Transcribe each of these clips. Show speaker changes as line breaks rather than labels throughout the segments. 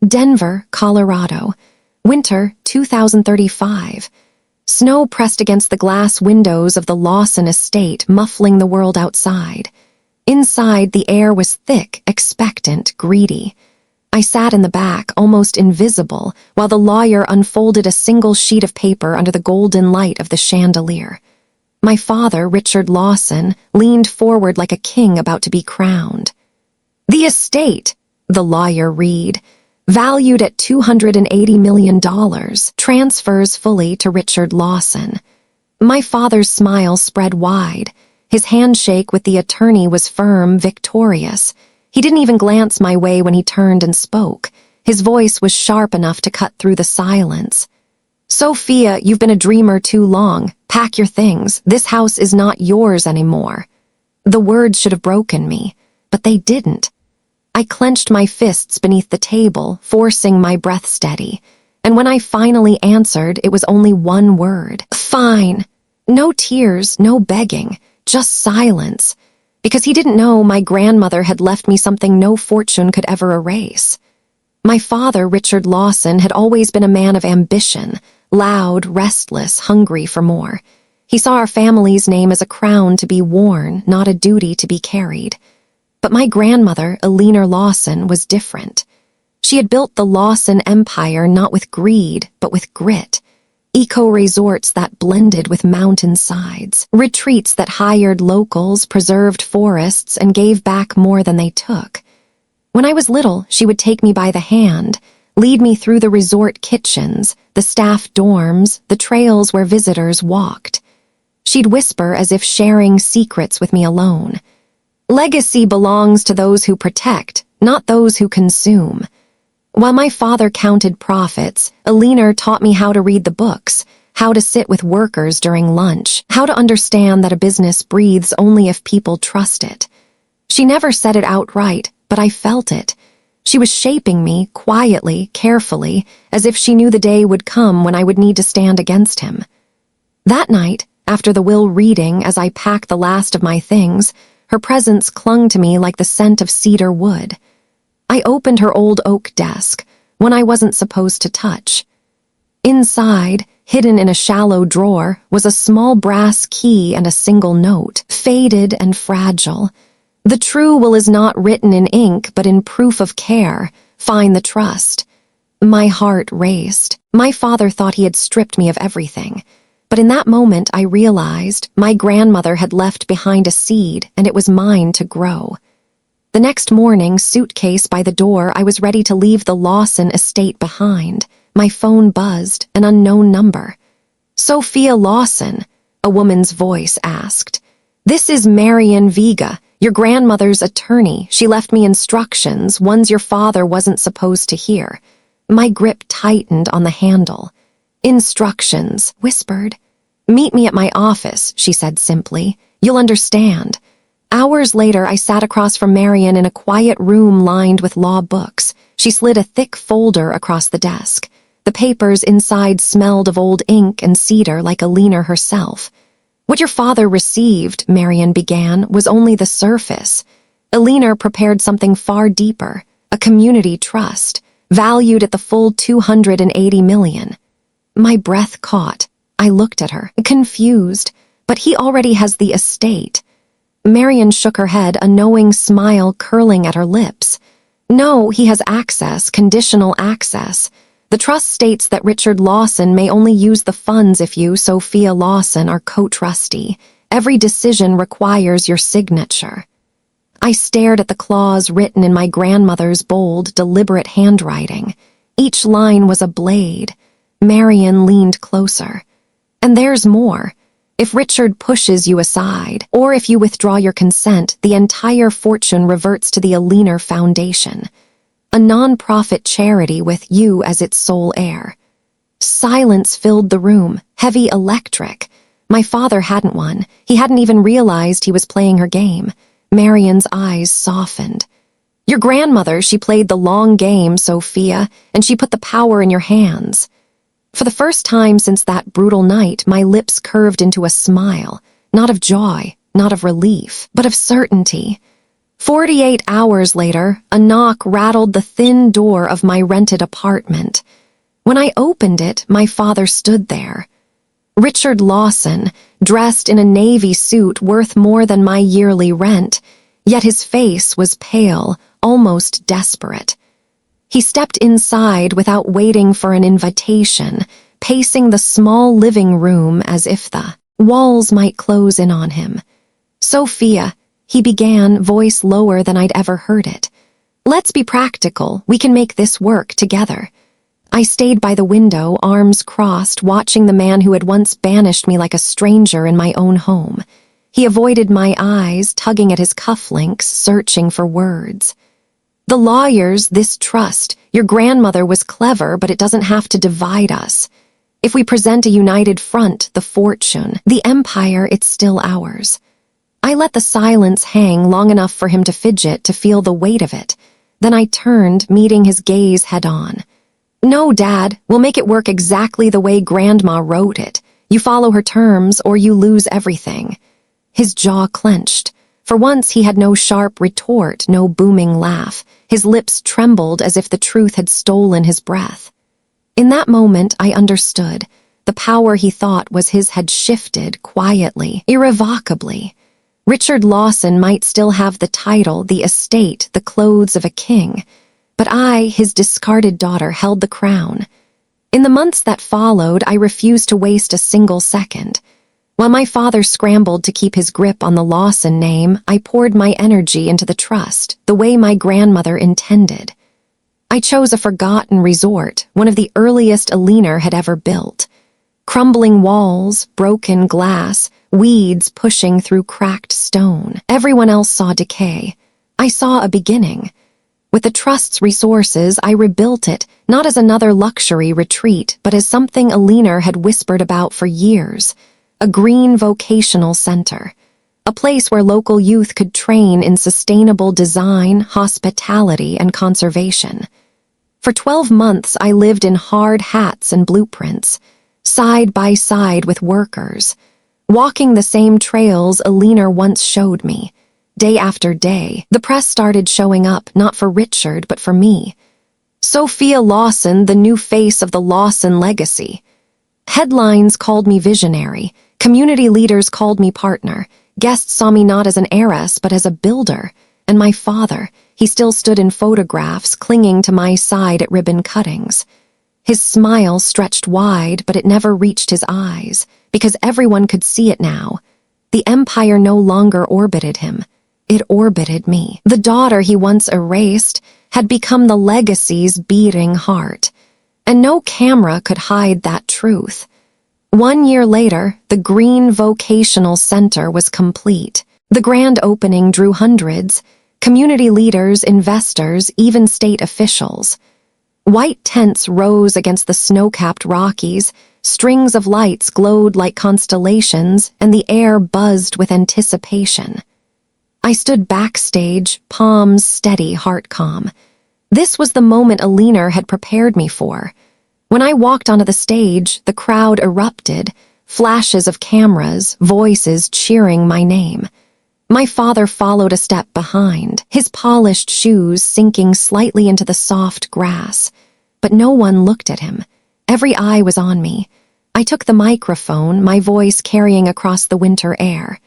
Denver, Colorado. Winter 2035. Snow pressed against the glass windows of the Lawson estate, muffling the world outside. Inside, the air was thick, expectant, greedy. I sat in the back, almost invisible, while the lawyer unfolded a single sheet of paper under the golden light of the chandelier. My father, Richard Lawson, leaned forward like a king about to be crowned. "The estate," the lawyer read, "valued at $280 million, transfers fully to Richard Lawson." My father's smile spread wide. His handshake with the attorney was firm, victorious. He didn't even glance my way when he turned and spoke. His voice was sharp enough to cut through the silence. "Sophia, you've been a dreamer too long. Pack your things. This house is not yours anymore." The words should have broken me, but they didn't. I clenched my fists beneath the table, forcing my breath steady. And when I finally answered, it was only one word. "Fine." No tears, no begging, just silence. Because he didn't know my grandmother had left me something no fortune could ever erase. My father, Richard Lawson, had always been a man of ambition, loud, restless, hungry for more. He saw our family's name as a crown to be worn, not a duty to be carried. But my grandmother, Eleanor Lawson, was different. She had built the Lawson empire not with greed, but with grit. Eco-resorts that blended with mountainsides, retreats that hired locals, preserved forests, and gave back more than they took. When I was little, she would take me by the hand, lead me through the resort kitchens, the staff dorms, the trails where visitors walked. She'd whisper as if sharing secrets with me alone. "Legacy belongs to those who protect, not those who consume." While my father counted profits, Eleanor taught me how to read the books, how to sit with workers during lunch, how to understand that a business breathes only if people trust it. She never said it outright, but I felt it. She was shaping me, quietly, carefully, as if she knew the day would come when I would need to stand against him. That night, after the will reading, as I packed the last of my things, her presence clung to me like the scent of cedar wood. I opened her old oak desk, one I wasn't supposed to touch. Inside, hidden in a shallow drawer, was a small brass key and a single note, faded and fragile. "The true will is not written in ink, but in proof of care. Find the trust." My heart raced. My father thought he had stripped me of everything. But in that moment, I realized my grandmother had left behind a seed, and it was mine to grow. The next morning, suitcase by the door, I was ready to leave the Lawson estate behind. My phone buzzed, an unknown number. "Sophia Lawson," a woman's voice asked. "This is Marian Vega, your grandmother's attorney. She left me instructions, ones your father wasn't supposed to hear." My grip tightened on the handle. "Instructions," whispered. "Meet me at my office," she said simply. "You'll understand." Hours later, I sat across from Marian in a quiet room lined with law books. She slid a thick folder across the desk. The papers inside smelled of old ink and cedar like Eleanor herself. "What your father received," Marian began, "was only the surface. Eleanor prepared something far deeper, a community trust, valued at the full $280 million. My breath caught. I looked at her, confused. "But he already has the estate." Marian shook her head, a knowing smile curling at her lips. "No, he has access, conditional access. The trust states that Richard Lawson may only use the funds if you, Sophia Lawson, are co-trustee. Every decision requires your signature." I stared at the clause written in my grandmother's bold, deliberate handwriting. Each line was a blade. Marian leaned closer. "And there's more. If Richard pushes you aside, or if you withdraw your consent, the entire fortune reverts to the Eleanor Foundation, a non-profit charity with you as its sole heir." Silence filled the room, heavy, electric. My father hadn't won. He hadn't even realized he was playing her game. Marian's eyes softened. "Your grandmother, she played the long game, Sophia, and she put the power in your hands." For the first time since that brutal night, my lips curved into a smile, not of joy, not of relief, but of certainty. 48 hours later, a knock rattled the thin door of my rented apartment. When I opened it, my father stood there. Richard Lawson, dressed in a navy suit worth more than my yearly rent, yet his face was pale, almost desperate. He stepped inside without waiting for an invitation, pacing the small living room as if the walls might close in on him. "Sophia," he began, voice lower than I'd ever heard it. "Let's be practical. We can make this work together." I stayed by the window, arms crossed, watching the man who had once banished me like a stranger in my own home. He avoided my eyes, tugging at his cufflinks, searching for words. "The lawyers, this trust. Your grandmother was clever, but it doesn't have to divide us. If we present a united front, the fortune, the empire, it's still ours." I let the silence hang long enough for him to fidget, to feel the weight of it. Then I turned, meeting his gaze head-on. "No, Dad, we'll make it work exactly the way Grandma wrote it. You follow her terms, or you lose everything." His jaw clenched. For once he had no sharp retort, no booming laugh. His lips trembled as if the truth had stolen his breath. In that moment, I understood. The power he thought was his had shifted, quietly, irrevocably. Richard Lawson might still have the title, the estate, the clothes of a king, but I, his discarded daughter, held the crown. In the months that followed, I refused to waste a single second. While my father scrambled to keep his grip on the Lawson name, I poured my energy into the trust, the way my grandmother intended. I chose a forgotten resort, one of the earliest Alina had ever built. Crumbling walls, broken glass, weeds pushing through cracked stone. Everyone else saw decay. I saw a beginning. With the trust's resources, I rebuilt it, not as another luxury retreat, but as something Alina had whispered about for years. A green vocational center. A place where local youth could train in sustainable design, hospitality, and conservation. For 12 months, I lived in hard hats and blueprints, side by side with workers, walking the same trails Alina once showed me. Day after day, the press started showing up, not for Richard, but for me. Sophia Lawson, the new face of the Lawson legacy. Headlines called me visionary. Community leaders called me partner. Guests saw me not as an heiress, but as a builder. And my father, he still stood in photographs, clinging to my side at ribbon cuttings. His smile stretched wide, but it never reached his eyes, because everyone could see it now. The empire no longer orbited him. It orbited me. The daughter he once erased had become the legacy's beating heart. And no camera could hide that truth. 1 year later, the Green Vocational Center was complete. The grand opening drew hundreds, community leaders, investors, even state officials. White tents rose against the snow-capped Rockies, strings of lights glowed like constellations, and the air buzzed with anticipation. I stood backstage, palms steady, heart calm. This was the moment Alina had prepared me for. When I walked onto the stage, the crowd erupted, flashes of cameras, voices cheering my name. My father followed a step behind, his polished shoes sinking slightly into the soft grass. But no one looked at him. Every eye was on me. I took the microphone, my voice carrying across the winter air.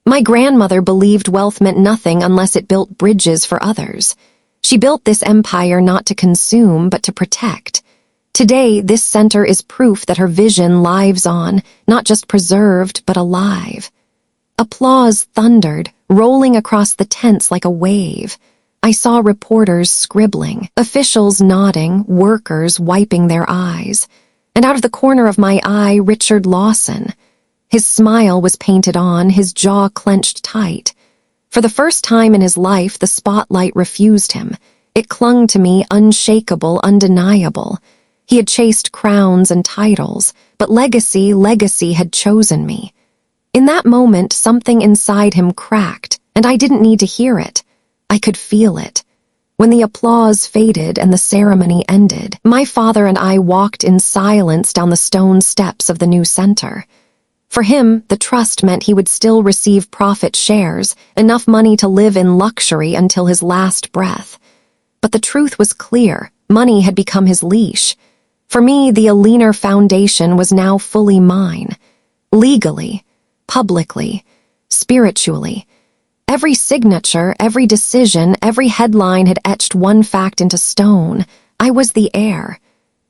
My grandmother believed wealth meant nothing unless it built bridges for others. She built this empire not to consume, but to protect. Today, this center is proof that her vision lives on, not just preserved, but alive. Applause thundered, rolling across the tents like a wave. I saw reporters scribbling, officials nodding, workers wiping their eyes. And out of the corner of my eye, Richard Lawson. His smile was painted on, his jaw clenched tight. For the first time in his life, the spotlight refused him. It clung to me, unshakable, undeniable. He had chased crowns and titles, but legacy had chosen me. In that moment, something inside him cracked, and I didn't need to hear it. I could feel it. When the applause faded and the ceremony ended, my father and I walked in silence down the stone steps of the new center. For him, the trust meant he would still receive profit shares, enough money to live in luxury until his last breath. But the truth was clear. Money had become his leash. For me, the Aliner Foundation was now fully mine. Legally, publicly, spiritually. Every signature, every decision, every headline had etched one fact into stone. I was the heir.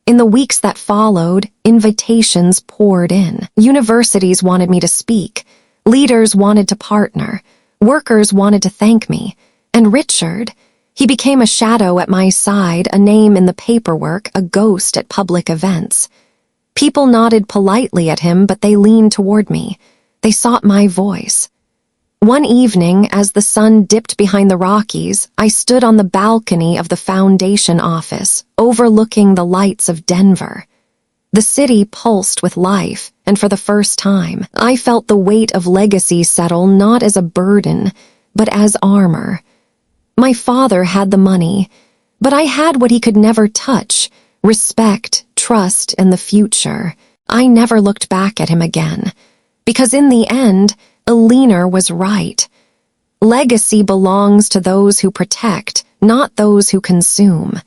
In the weeks that followed, invitations poured in. Universities wanted me to speak. Leaders wanted to partner. Workers wanted to thank me. And Richard, he became a shadow at my side, a name in the paperwork, a ghost at public events. People nodded politely at him, but they leaned toward me. They sought my voice. One evening, as the sun dipped behind the Rockies, I stood on the balcony of the foundation office, overlooking the lights of Denver. The city pulsed with life, and for the first time, I felt the weight of legacy settle not as a burden, but as armor. My father had the money, but I had what he could never touch: respect, trust, and the future. I never looked back at him again, because in the end, Aliner was right. Legacy belongs to those who protect, not those who consume.